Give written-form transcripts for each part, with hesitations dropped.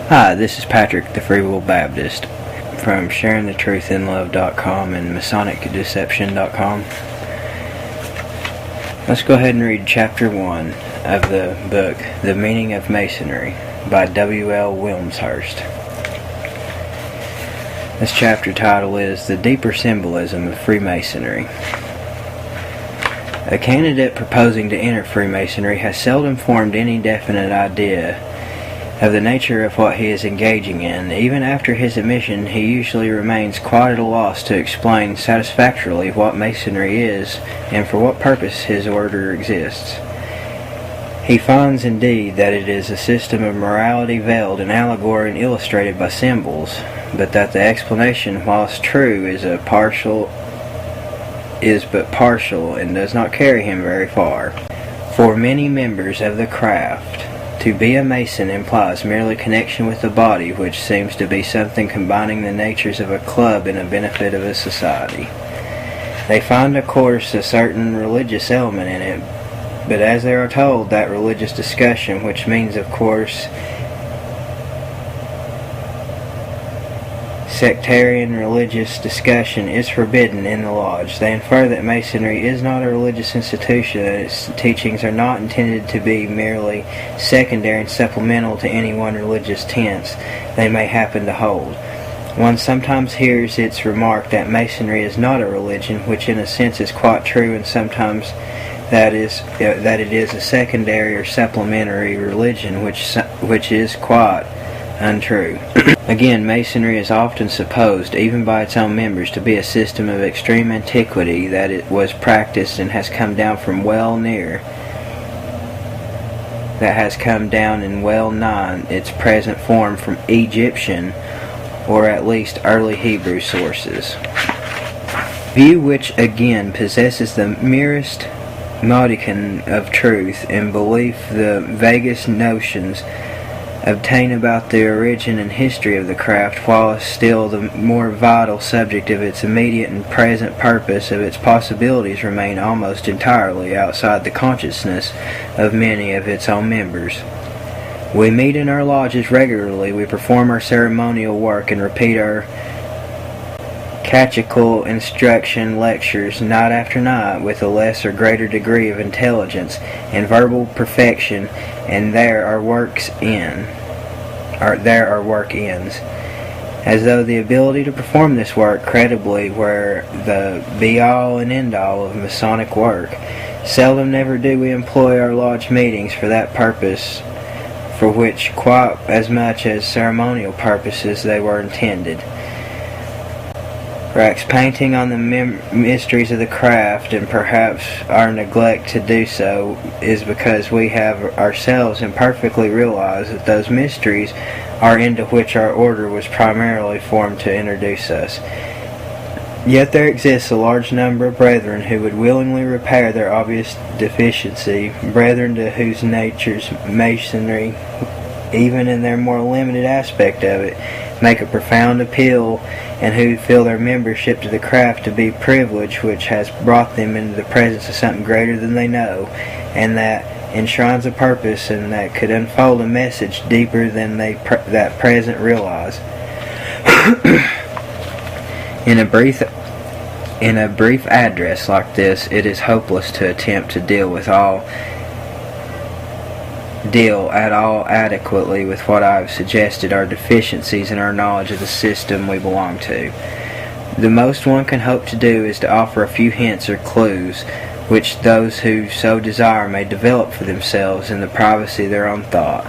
Hi, this is Patrick, the Free Will Baptist, from sharingthetruthinlove.com and MasonicDeception.com. Let's go ahead and read Chapter 1 of the book, The Meaning of Masonry, by W.L. Wilmshurst. This chapter title is The Deeper Symbolism of Freemasonry. A candidate proposing to enter Freemasonry has seldom formed any definite idea of the nature of what he is engaging in. Even after his admission, he usually remains quite at a loss to explain satisfactorily what Masonry is and for what purpose his order exists. He finds indeed that it is a system of morality veiled in allegory and illustrated by symbols, but that the explanation, whilst true, is but partial and does not carry him very far. For many members of the craft, to be a Mason implies merely connection with the body, which seems to be something combining the natures of a club and the benefit of a society. They find, of course, a certain religious element in it, but as they are told, that religious discussion, which means, of course, sectarian religious discussion, is forbidden in the lodge. They infer that Masonry is not a religious institution, that its teachings are not intended to be merely secondary and supplemental to any one religious tenets they may happen to hold. One sometimes hears its remark that Masonry is not a religion, which in a sense is quite true, and sometimes that it is a secondary or supplementary religion, which is quite untrue. Again, Masonry is often supposed, even by its own members, to be a system of extreme antiquity, that it was practiced and has come down from in well nigh its present form from Egyptian, or at least early Hebrew sources. View which again possesses the merest modicum of truth and belief, the vaguest notions obtain about the origin and history of the craft, while still the more vital subject of its immediate and present purpose, of its possibilities, remain almost entirely outside the consciousness of many of its own members. We meet in our lodges regularly, we perform our ceremonial work and repeat our catechetical instruction lectures night after night with a less or greater degree of intelligence and verbal perfection, and there our work ends, as though the ability to perform this work creditably were the be-all and end-all of Masonic work. Seldom never do we employ our lodge meetings for that purpose, for which quite as much as ceremonial purposes they were intended. Perhaps painting on the mysteries of the craft, and perhaps our neglect to do so is because we have ourselves imperfectly realized that those mysteries are into which our order was primarily formed to introduce us. Yet there exists a large number of brethren who would willingly repair their obvious deficiency, brethren to whose natures Masonry, even in their more limited aspect of it, make a profound appeal, and who feel their membership to the craft to be privilege which has brought them into the presence of something greater than they know, and that enshrines a purpose, and that could unfold a message deeper than they that present realize. In a brief address like this, it is hopeless to attempt to deal at all adequately with what I have suggested are deficiencies in our knowledge of the system we belong to. The most one can hope to do is to offer a few hints or clues, which those who so desire may develop for themselves in the privacy of their own thought.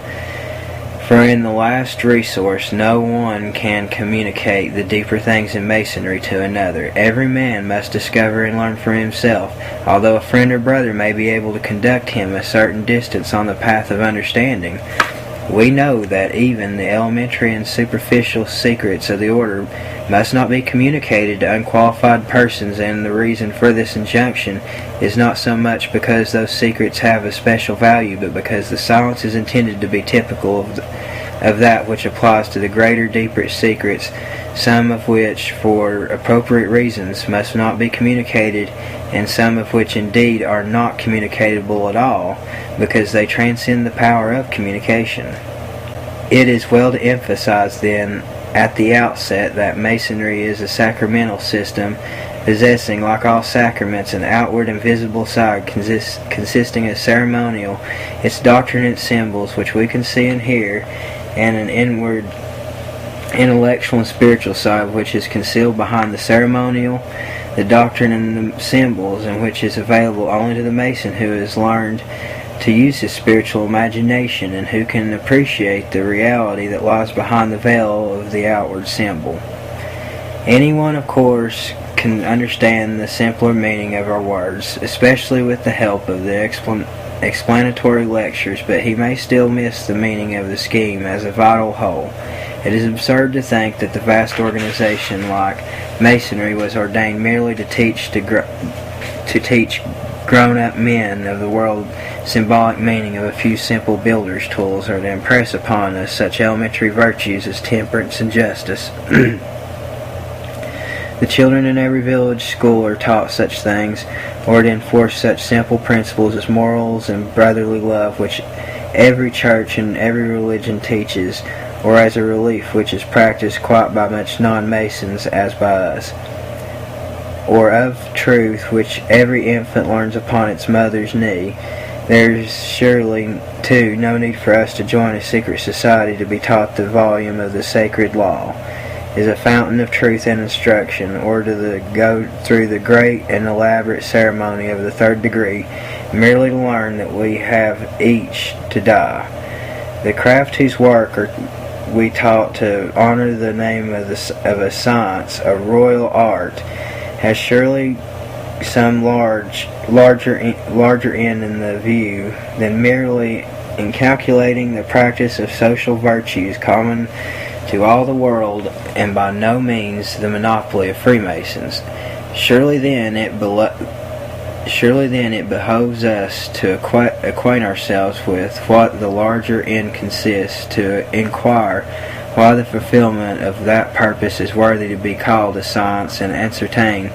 For in the last resource, no one can communicate the deeper things in Masonry to another. Every man must discover and learn for himself, although a friend or brother may be able to conduct him a certain distance on the path of understanding. We know that even the elementary and superficial secrets of the order must not be communicated to unqualified persons, and the reason for this injunction is not so much because those secrets have a special value, but because the silence is intended to be typical of that which applies to the greater, deeper secrets, some of which, for appropriate reasons, must not be communicated, and some of which indeed are not communicatable at all, because they transcend the power of communication. It is well to emphasize, then, at the outset, that Masonry is a sacramental system, possessing, like all sacraments, an outward and visible side consisting of ceremonial, its doctrine and symbols, which we can see and hear, and an inward, intellectual and spiritual side, which is concealed behind the ceremonial, the doctrine and the symbols, and which is available only to the Mason who has learned to use his spiritual imagination and who can appreciate the reality that lies behind the veil of the outward symbol. Anyone, of course, can understand the simpler meaning of our words, especially with the help of the explanatory lectures, but he may still miss the meaning of the scheme as a vital whole. It is absurd to think that the vast organization like Masonry was ordained merely to teach grown-up men of the world symbolic meaning of a few simple builder's tools, or to impress upon us such elementary virtues as temperance and justice. The children in every village school are taught such things, or to enforce such simple principles as morals and brotherly love, which every church and every religion teaches, or as a relief which is practiced quite by much non-Masons as by us, or of truth which every infant learns upon its mother's knee. There is surely, too, no need for us to join a secret society to be taught the volume of the sacred law is a fountain of truth and instruction, or to go through the great and elaborate ceremony of the third degree, merely to learn that we have each to die. The craft whose work we taught to honor the name of a science, a royal art, has surely some larger end in the view than merely in calculating the practice of social virtues common to all the world, and by no means the monopoly of Freemasons. Surely then it behoves us to acquaint ourselves with what the larger end consists, to inquire why the fulfillment of that purpose is worthy to be called a science, and ascertain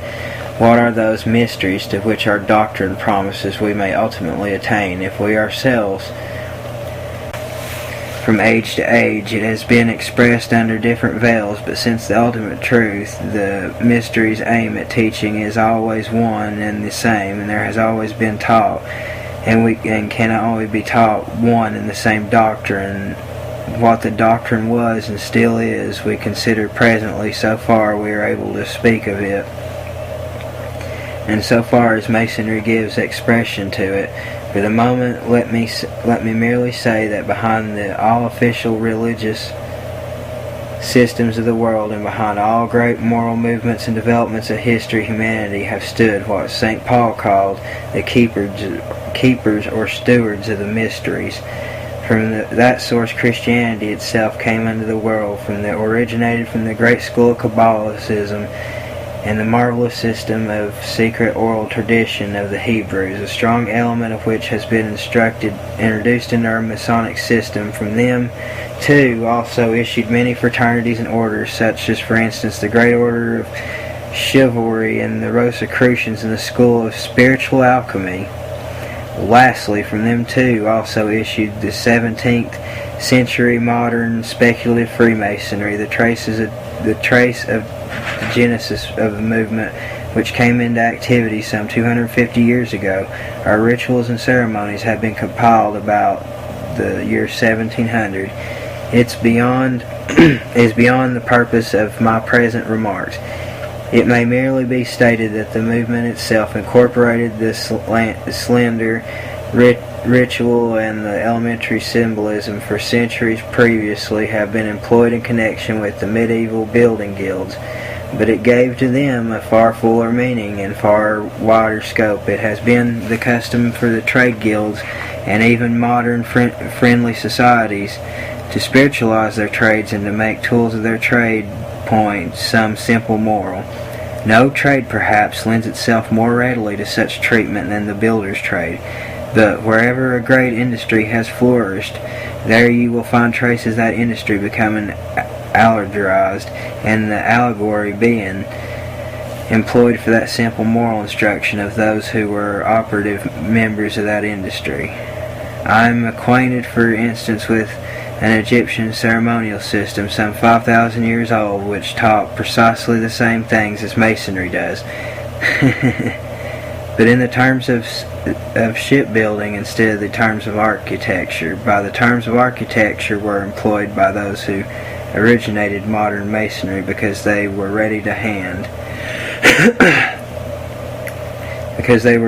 what are those mysteries to which our doctrine promises we may ultimately attain. If we ourselves, from age to age, it has been expressed under different veils, but since the ultimate truth, the mysteries aim at teaching, is always one and the same, and there has always been taught, and can only be taught one and the same doctrine. What the doctrine was and still is, we consider presently, so far we are able to speak of it, and so far as Masonry gives expression to it. For the moment, let me merely say that behind all official religious systems of the world, and behind all great moral movements and developments of history, humanity have stood what St. Paul called the keepers or stewards of the mysteries. From that source, Christianity itself came into the world, originated from the great school of Kabbalism and the marvelous system of secret oral tradition of the Hebrews, a strong element of which has been introduced into our Masonic system. From them, too, also issued many fraternities and orders, such as, for instance, the Great Order of Chivalry and the Rosicrucians and the School of Spiritual Alchemy. Lastly, from them, too, also issued the 17th century modern speculative Freemasonry, the trace of the genesis of the movement, which came into activity some 250 years ago. Our rituals and ceremonies have been compiled about the year 1700. Is beyond the purpose of my present remarks. It may merely be stated that the movement itself incorporated this slender ritual and the elementary symbolism for centuries previously have been employed in connection with the medieval building guilds, but it gave to them a far fuller meaning and far wider scope. It has been the custom for the trade guilds and even modern friendly societies to spiritualize their trades and to make tools of their trade point some simple moral. No trade, perhaps, lends itself more readily to such treatment than the builder's trade, but wherever a great industry has flourished, there you will find traces of that industry becoming allegorized, and the allegory being employed for that simple moral instruction of those who were operative members of that industry. I am acquainted, for instance, with an Egyptian ceremonial system some 5,000 years old which taught precisely the same things as Masonry does. But in the terms of shipbuilding instead of the terms of architecture. By the terms of architecture were employed by those who originated modern Masonry because they were ready to hand. because they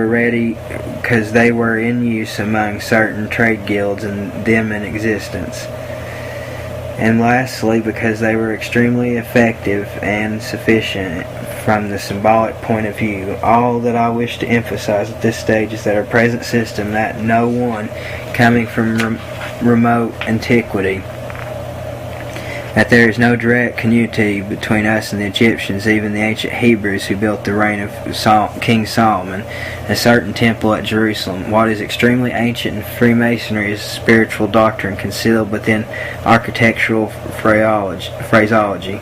were in use among certain trade guilds and them in existence. And lastly, because they were extremely effective and sufficient from the symbolic point of view. All that I wish to emphasize at this stage is that our present system, that no one coming from remote antiquity, that there is no direct continuity between us and the Egyptians, even the ancient Hebrews who built the reign of King Solomon, a certain temple at Jerusalem. What is extremely ancient in Freemasonry is a spiritual doctrine concealed within architectural phraseology.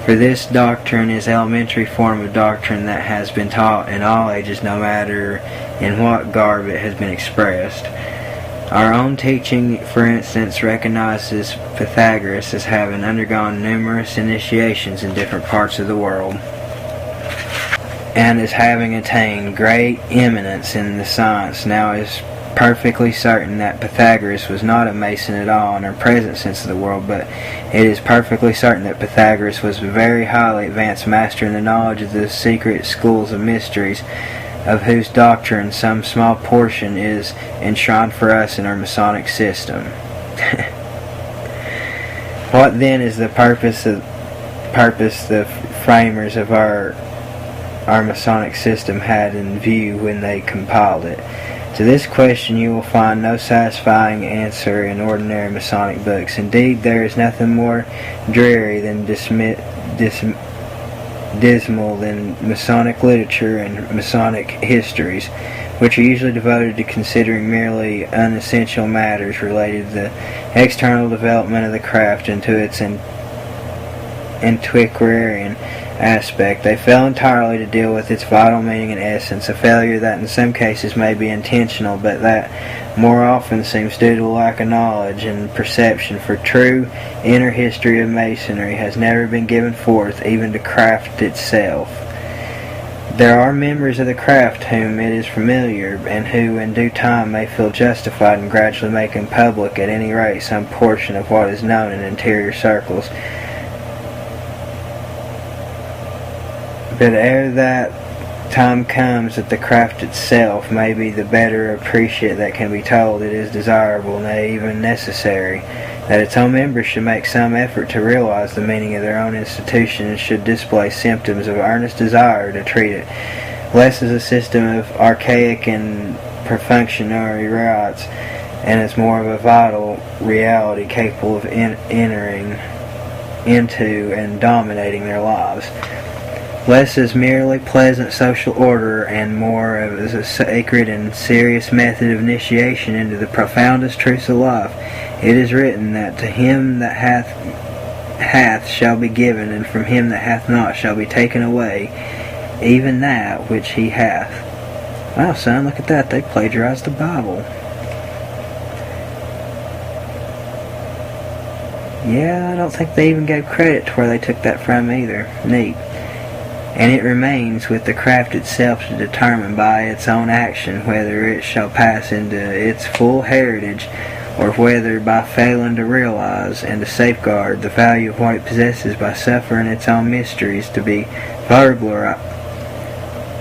For this doctrine is an elementary form of doctrine that has been taught in all ages, no matter in what garb it has been expressed. Our own teaching, for instance, recognizes Pythagoras as having undergone numerous initiations in different parts of the world, and as having attained great eminence in the science. Now it is perfectly certain that Pythagoras was not a Mason at all in our present sense of the word, but it is perfectly certain that Pythagoras was a very highly advanced master in the knowledge of the secret schools of mysteries, of whose doctrine some small portion is enshrined for us in our Masonic system. What then is the purpose the framers of our Masonic system had in view when they compiled it? To this question you will find no satisfying answer in ordinary Masonic books. Indeed, there is nothing more dreary than dismal than Masonic literature and Masonic histories, which are usually devoted to considering merely unessential matters related to the external development of the craft and to its antiquarian aspect. They fail entirely to deal with its vital meaning and essence, a failure that in some cases may be intentional, but that more often seems due to lack of knowledge and perception, for true inner history of Masonry has never been given forth, even to craft itself. There are members of the craft whom it is familiar, and who in due time may feel justified in gradually making public, at any rate, some portion of what is known in interior circles. But ere that time comes that the craft itself may be the better appreciate that can be told, it is desirable, nay even necessary, that its own members should make some effort to realize the meaning of their own institution, and should display symptoms of earnest desire to treat it less as a system of archaic and perfunctory rites, and as more of a vital reality capable of entering into and dominating their lives. Less as merely pleasant social order, and more as a sacred and serious method of initiation into the profoundest truths of life. It is written that to him that hath shall be given, and from him that hath not shall be taken away, even that which he hath. Wow, son, look at that. They plagiarized the Bible. Yeah, I don't think they even gave credit to where they took that from either. Neat. And it remains with the craft itself to determine by its own action whether it shall pass into its full heritage, or whether by failing to realize and to safeguard the value of what it possesses, by suffering its own mysteries to be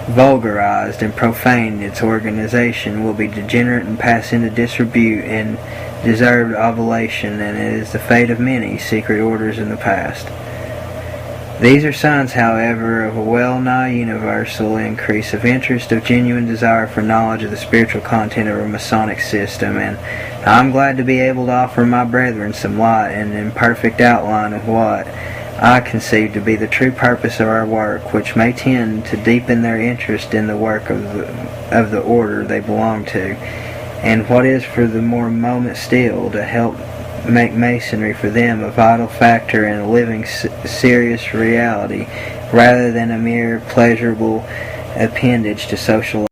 vulgarized and profaned, its organization will be degenerate and pass into disrepute and deserved obligation, and it is the fate of many secret orders in the past. These are signs, however, of a well-nigh universal increase of interest, of genuine desire for knowledge of the spiritual content of our Masonic system, and I'm glad to be able to offer my brethren some light and imperfect outline of what I conceive to be the true purpose of our work, which may tend to deepen their interest in the work of the order they belong to, and what is for the more moment still, to help make Masonry for them a vital factor and a living serious reality, rather than a mere pleasurable appendage to social life.